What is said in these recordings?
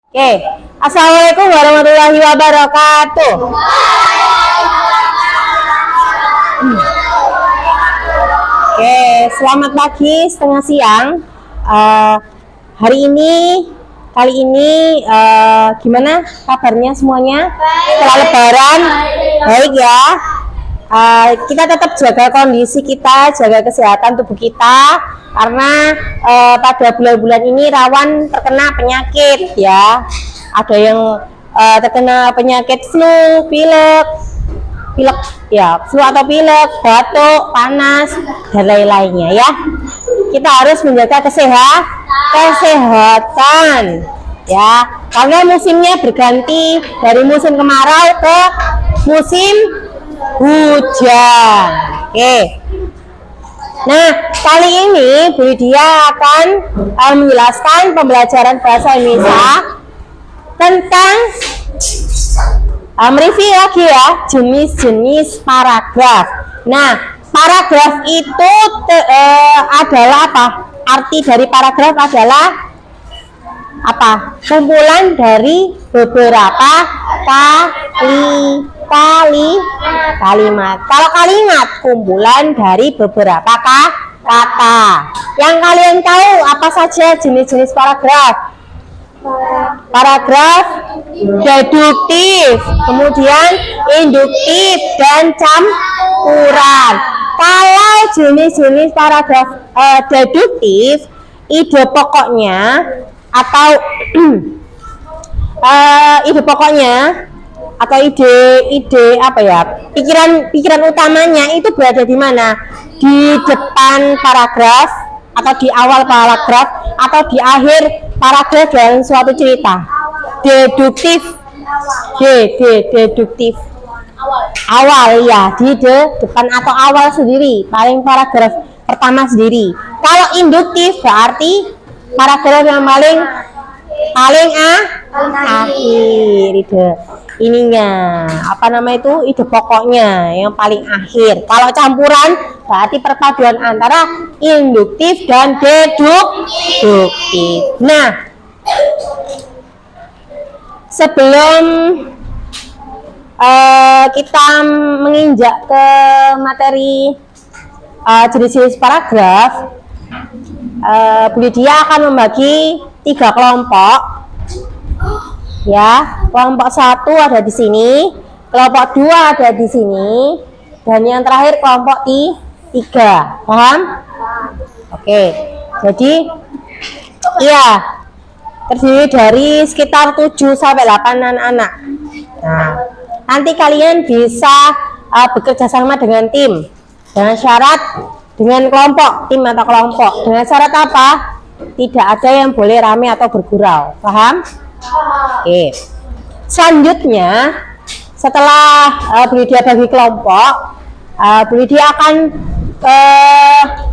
Oke, Assalamualaikum warahmatullahi wabarakatuh. Oke, selamat pagi, setengah siang. Hari ini, kali ini gimana kabarnya semuanya? Setelah Lebaran, baik ya. Kita tetap jaga kondisi kita, jaga kesehatan tubuh kita, karena pada bulan-bulan ini rawan terkena penyakit ya. Ada yang terkena penyakit flu, pilek ya, flu atau pilek, batuk, panas dan lain-lainnya ya. Kita harus menjaga kesehatan ya, karena musimnya berganti dari musim kemarau ke musim hujan. Oke. Nah, kali ini Bu Lydia akan menjelaskan pembelajaran bahasa Indonesia tentang mereview lagi ya, jenis-jenis paragraf. Nah, paragraf itu adalah apa? Arti dari paragraf adalah apa? Kumpulan dari beberapa kalimat. Kalau kalimat, kumpulan dari beberapa kata. Yang kalian tahu apa saja jenis-jenis paragraf? Paragraf deduktif, kemudian induktif dan campuran. Kalau jenis-jenis paragraf deduktif, ide pokoknya atau ide apa ya, pikiran utamanya itu berada di mana? Di depan paragraf atau di awal paragraf atau di akhir paragraf dalam suatu cerita. Deduktif, deduktif awal ya, di depan atau awal sendiri, paling paragraf pertama sendiri. Kalau induktif berarti paragraf yang paling akhir, ininya apa nama itu, ide pokoknya yang paling akhir. Kalau campuran berarti perpaduan antara induktif dan deduktif. Nah, sebelum kita menginjak ke materi jenis-jenis paragraf, Bu Lydia akan membagi 3 kelompok ya. Kelompok 1 ada di sini, kelompok 2 ada di sini, dan yang terakhir kelompok 3. Paham? Oke. Jadi iya, terdiri dari sekitar 7 sampai 8 anak-anak. Nah, nanti kalian bisa bekerja sama dengan tim, dengan syarat, dengan kelompok, tim atau kelompok. Dengan syarat apa? Tidak ada yang boleh rame atau bergurau. Paham? Oke. Selanjutnya, setelah Bu Lydia bagi kelompok, Bu Lydia akan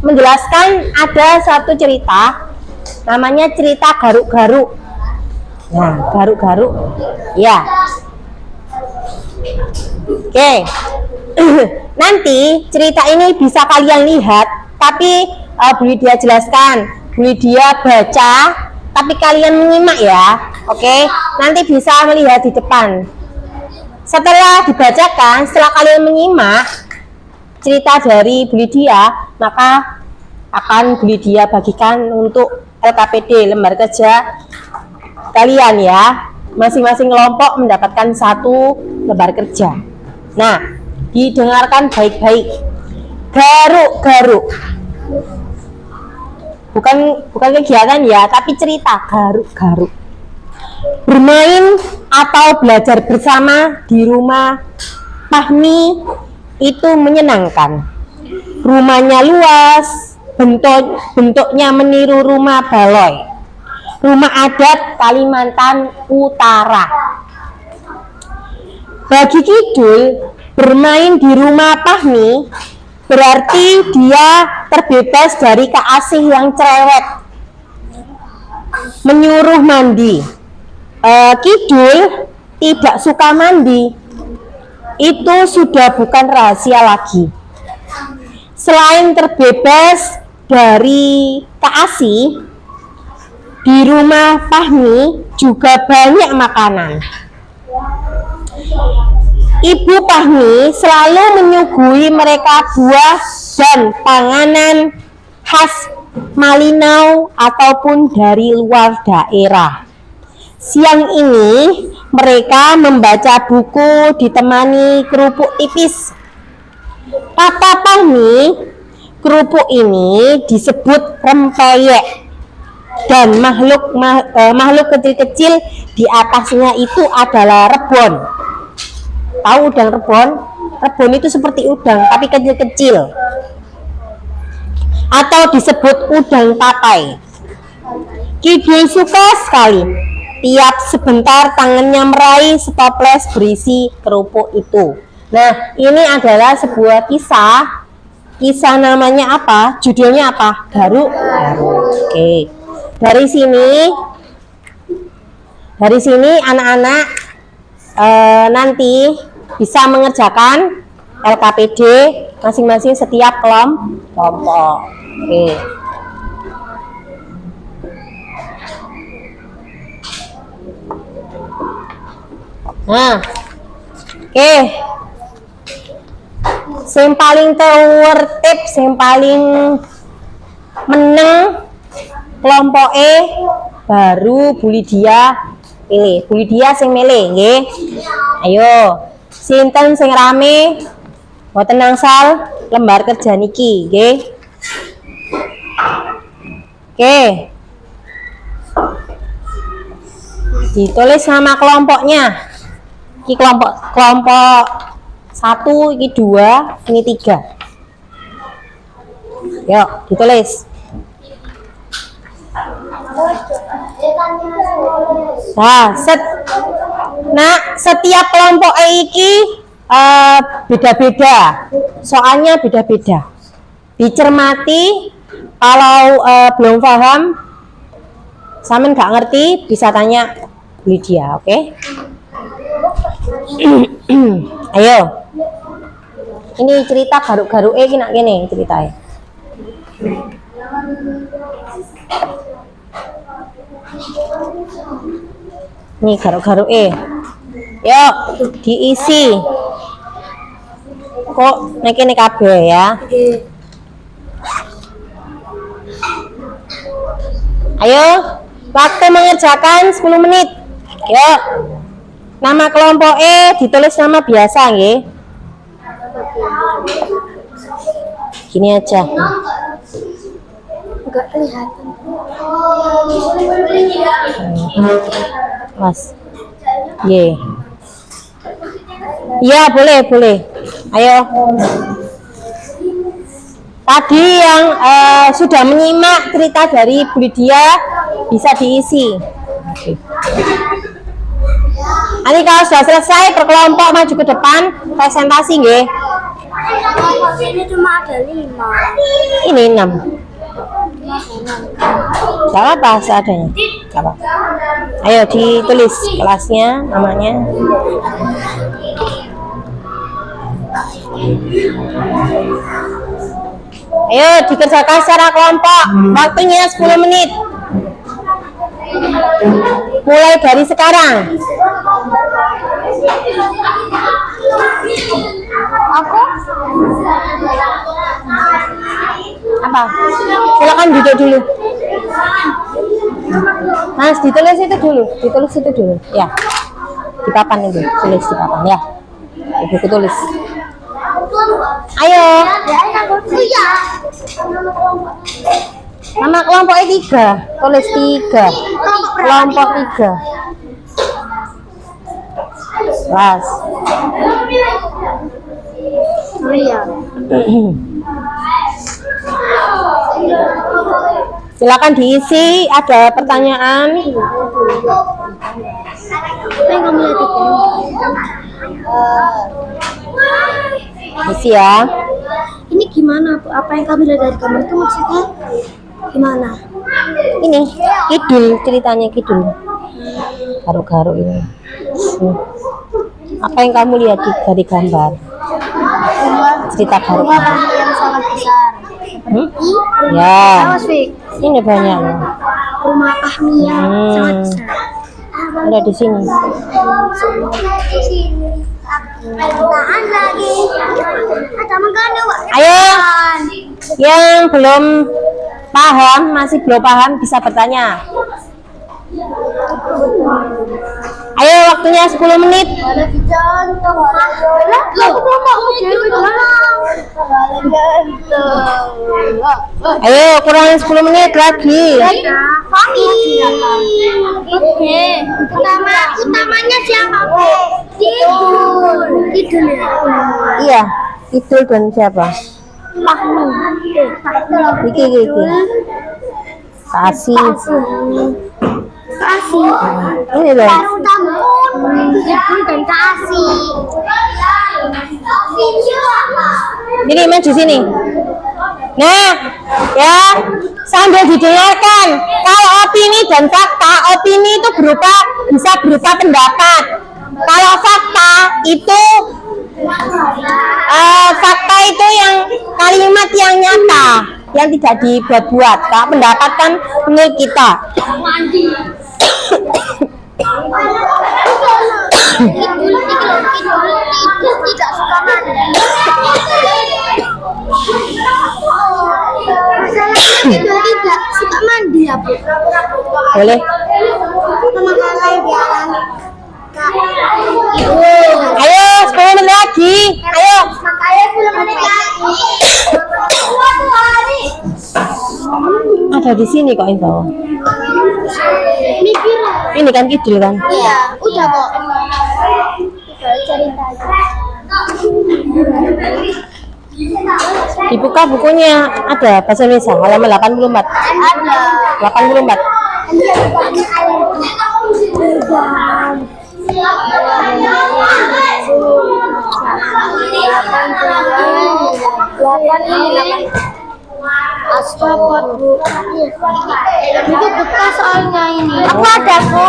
menjelaskan ada satu cerita, namanya cerita garuk-garuk. Nah, garuk-garuk ya. Oke. Nanti cerita ini bisa kalian lihat, tapi Bu Lydia jelaskan, Bu Lydia baca, tapi kalian menyimak ya. Oke, nanti bisa melihat di depan. Setelah dibacakan, setelah kalian menyimak cerita dari Bu Lydia, maka akan Bu Lydia bagikan untuk LKPD, lembar kerja kalian ya. Masing-masing kelompok mendapatkan 1 lembar kerja. Nah, didengarkan baik-baik. Garuk-garuk. Bukan kegiatan ya, tapi cerita garuk-garuk. Bermain atau belajar bersama di rumah Fahmi itu menyenangkan. Rumahnya luas, bentuknya meniru rumah baloi, rumah adat Kalimantan Utara. Bagi Kidul, bermain di rumah Fahmi berarti dia terbebas dari keasih yang cerewet, menyuruh mandi. Kidul tidak suka mandi. Itu sudah bukan rahasia lagi. Selain terbebas dari keasih, Di rumah Fahmi juga banyak makanan. Ibu Fahmi selalu menyuguhi mereka buah dan panganan khas Malinau ataupun dari luar daerah. Siang ini mereka membaca buku ditemani kerupuk tipis. Kata Fahmi, kerupuk ini disebut rempeyek dan makhluk kecil-kecil di atasnya itu adalah rebon. Tahu udang rebon? Rebon itu seperti udang tapi kecil-kecil, atau disebut udang tapai. Kidul suka sekali. Tiap sebentar tangannya meraih setoples berisi kerupuk itu. Nah, ini adalah sebuah kisah. Kisah namanya apa? Judulnya apa? Garuk. Oke. Dari sini anak-anak nanti bisa mengerjakan LKPD masing-masing setiap kelompok. Oke. Nah, oke. Yang paling tertib, yang paling meneng kelompok E baru Bu Lydia pilih. Bu Lydia sing milih nggih. Ayo, sinten sing rame mboten nangsal lembar kerja niki nggih. Oke. Ditulis nama kelompoknya. Iki kelompok 1, ini 2, ini 3. Yuk, ditulis. Nah, setiap kelompok iki beda-beda. Soalnya beda-beda. Dicermati, kalau belum paham, sampean nggak ngerti, bisa tanya Lydia, oke? Ayo. Ini cerita garuk-garuk iki nak kene ceritanya. Nih garuk-garuk yuk diisi. Kok nek kene kabeh ya. Ayo, waktu mengerjakan 10 menit. Yuk. Nama kelompok E ditulis nama biasa nggih. Gini aja. Enggak kelihatan. Mas. Ye. Ya, boleh. Ayo. Tadi yang sudah menyimak cerita dari Bu Lydia bisa diisi. Oke. Nanti kalau sudah selesai per kelompok maju ke depan presentasi nggih. Ini cuma ada 5. Ini 6. Gak apa seadanya. Gak apa. Ayo ditulis kelasnya, namanya. Ayo dikerjakan secara kelompok. Waktunya 10 menit. Mulai dari sekarang. Aku? Apa? Silakan duduk dulu. Mas, ditulis itu dulu. Ya. Di papan itu, tulis di papan ya. Ibu tulis. Ayo. Nama kelompoknya 3. Tulis 3. Kelompok 3. Kelas. Silakan diisi, ada pertanyaan. Isi ya. Ini gimana Bu? Apa yang kami lihat dari kamar itu maksudnya gimana? Ini kidul, ceritanya kidul. Garuk-garuk ini. Apa yang kamu lihat dari gambar? Cerita garuk-garuk. Yang sangat besar. Ya. Awas, Fik. Ini banyak loh. rumah Fahmi yang sangat besar. Ada di sini. Di sini. Tahan lagi. Ada mengkano, Pak. Ayo, yang belum paham, masih belum paham bisa bertanya. Ayo, waktunya 10 menit. Ayo, kurang 10 menit lagi. Utamanya siapa? Idul. Iya, itu dan siapa? Iki. Kasih. Ini loh. Baru tampun. Idul dan kasih. Jadi main di sini. Nah, ya, sambil didengarkan. Kalau opini dan fakta, opini itu bisa berupa pendapat. Kalau fakta itu yang kalimat yang nyata, yang tidak dibuat-buat. Kalau pendapat kan menurut kita. Idul tidak suka mandi. Masalahnya Idul tidak suka mandi ya, Bu. Boleh. Ayo, 10 menit lagi. Ayo. Makanya 10 menit lagi. Ada di sini kok info. Mikir. Ini kan kidul kan? Iya, udah kok. Tinggal cerita aja. Dibuka bukunya, ada bahasa Indonesia halaman 84. Ada. 84. Astaga, Bu. Itu bekas soalnya ini. Aku ada, Bu.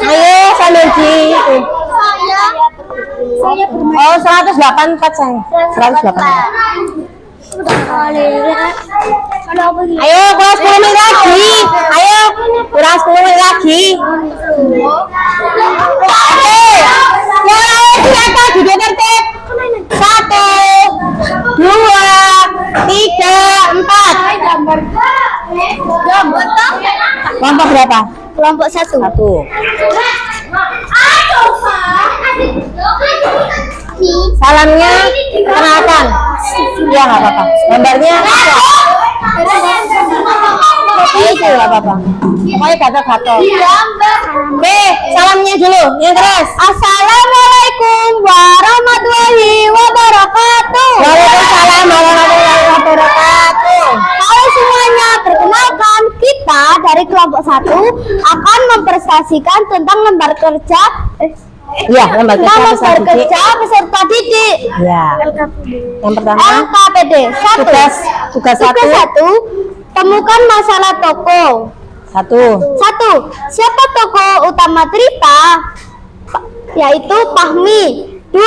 Ayo sambil di Saya Oh 184 saya. 184. Ayo kurang 10 menit lagi. Ayo kurang 10 menit lagi. Oke. Siapa juga tertib? 1, 2, 3, 4. Kelompok berapa? Kelompok 1. 1. Salamnya kenalkan. Ya nggak apa-apa. Gambarnya itu nggak apa-apa. Pokoknya gatal-gatal. Oke, salamnya dulu. Yang keras. Assalamualaikum warahmatullahi wabarakatuh. Waalaikumsalam warahmatullahi wabarakatuh. Halo semuanya, perkenalkan kita dari kelompok 1 akan mempresentasikan tentang lembar kerja Iya, lembar kerja peserta didik. Ya. Yang pertama LKPD 1. tugas Tugas 1, temukan masalah tokoh. 1. Siapa tokoh utama cerita? Yaitu Fahmi. 2.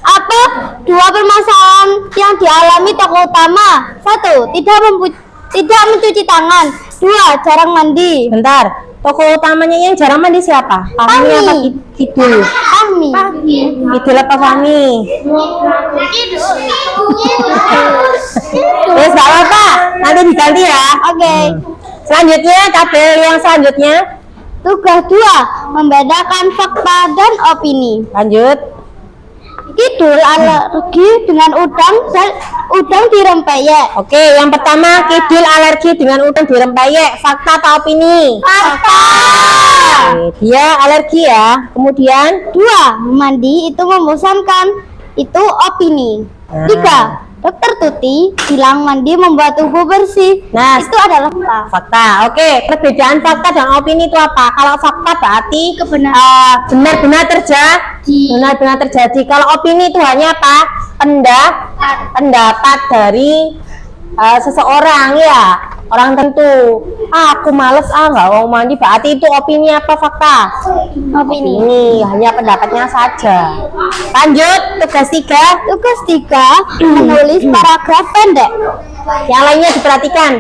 Apa 2 permasalahan yang dialami tokoh utama? 1. Tidak mencuci tangan. 2. Jarang mandi. Bentar. Tokoh utamanya yang jarang mandi siapa? Fahmi apa Kidul? Fahmi. Kidul apa Fahmi? Wes gak apa-apa, nanti diganti ya. Oke. Selanjutnya tabel yang selanjutnya. Tugas 2, membedakan fakta dan opini. Lanjut. Kidul alergi dengan udang dan udang di rempeyek. Oke, yang pertama Kidul alergi dengan udang di rempeyek. Fakta atau opini? Fakta. Oke, dia alergi ya. Kemudian 2, mandi itu membosankan. Itu opini. 3, Dokter Tuti bilang mandi membuat tubuh bersih. Nah, itu adalah fakta. fakta. Oke, perbedaan fakta dan opini itu apa? Kalau fakta berarti Kebenaran. benar-benar terjadi. Kalau opini itu hanya apa? Pendapat dari seseorang ya, orang tentu. Aku males nggak mau mandi, berarti itu opini apa fakta? Opini. Ini hanya pendapatnya saja. Lanjut tugas 3. Tugas 3, menulis paragraf pendek. Yang lainnya diperhatikan.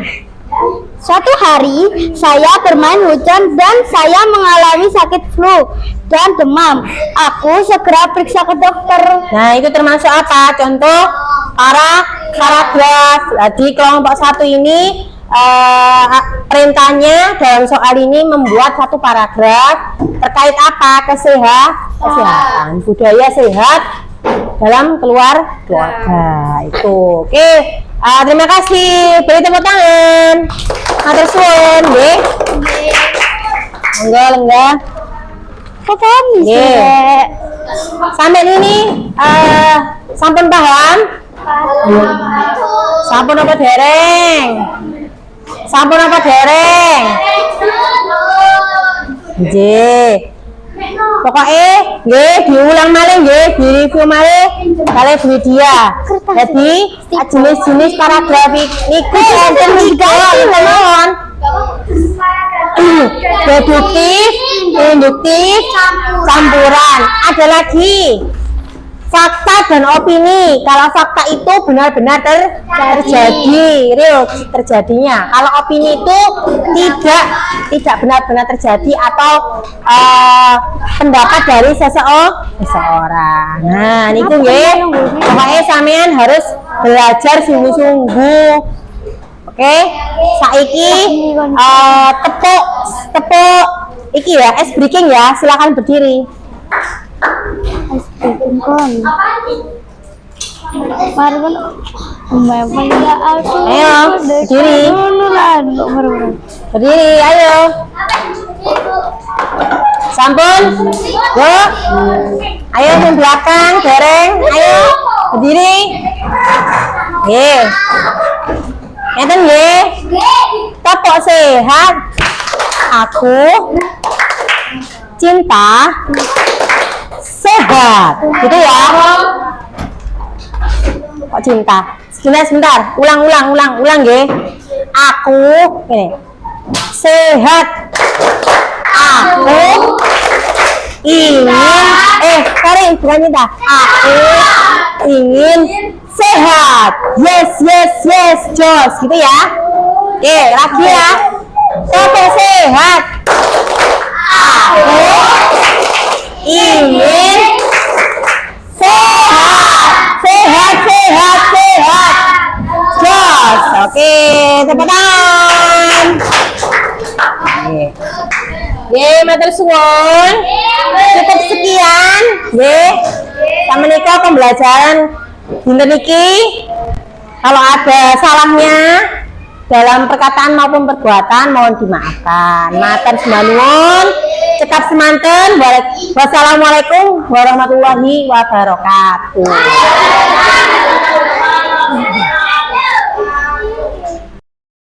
Suatu hari, saya bermain hujan dan saya mengalami sakit flu dan demam. Aku segera periksa ke dokter. Nah, itu termasuk apa? Contoh paragraf. Di kelompok 1 ini perintahnya dalam soal ini membuat satu paragraf terkait apa? Kesehatan, budaya sehat dalam keluarga. Itu. Oke. Terima kasih. Beri tepuk tangan. Matur suwun, nggih. Monggo. Kapan Nggih. Sampai ini sampun paham? Sampun apa dereng? Sampun apa dereng? Nggih. Pokoknya nggih diulang malih nggih, direview malih kalih Bu dia. Jadi jenis-jenis paragraf niku enten 3 teman. Deduktif, induktif, campuran. Ada lagi fakta dan opini. Kalau fakta itu benar-benar terjadi, real terjadinya. Kalau opini itu tidak benar-benar terjadi atau pendapat dari seseorang. Nah, niku nggih. Pokoknya sampean harus belajar sungguh-sungguh. Oke, saiki tepuk iki ya, ice breaking ya. Silakan berdiri. Ayo, berdiri. Berdiri, ayo. Sampun. Yo. Ayo ke belakang, dereng. Ayo, berdiri. Nggih. Ngeten nggih. Tepuk sehat. Aku cinta sehat. Gitu ya. Kok cinta? Sebentar. Ulang nggih. Aku ini sehat. Aku ingin Karin bukan cinta. Aku ingin sehat. Yes, Jos. Gitu ya. Oke, lagi ya. Tepuk sehat. Aku ingin sehat. Jos. Oke, tepuk tangan. Nggih, matur suwun. Cukup sekian nggih. Sameneika pembelajaran dinten iki. Kalau ada salahnya dalam perkataan maupun perbuatan mohon dimaafkan. Matur nuwun. Cekap semanten. Wassalamualaikum warahmatullahi wabarakatuh.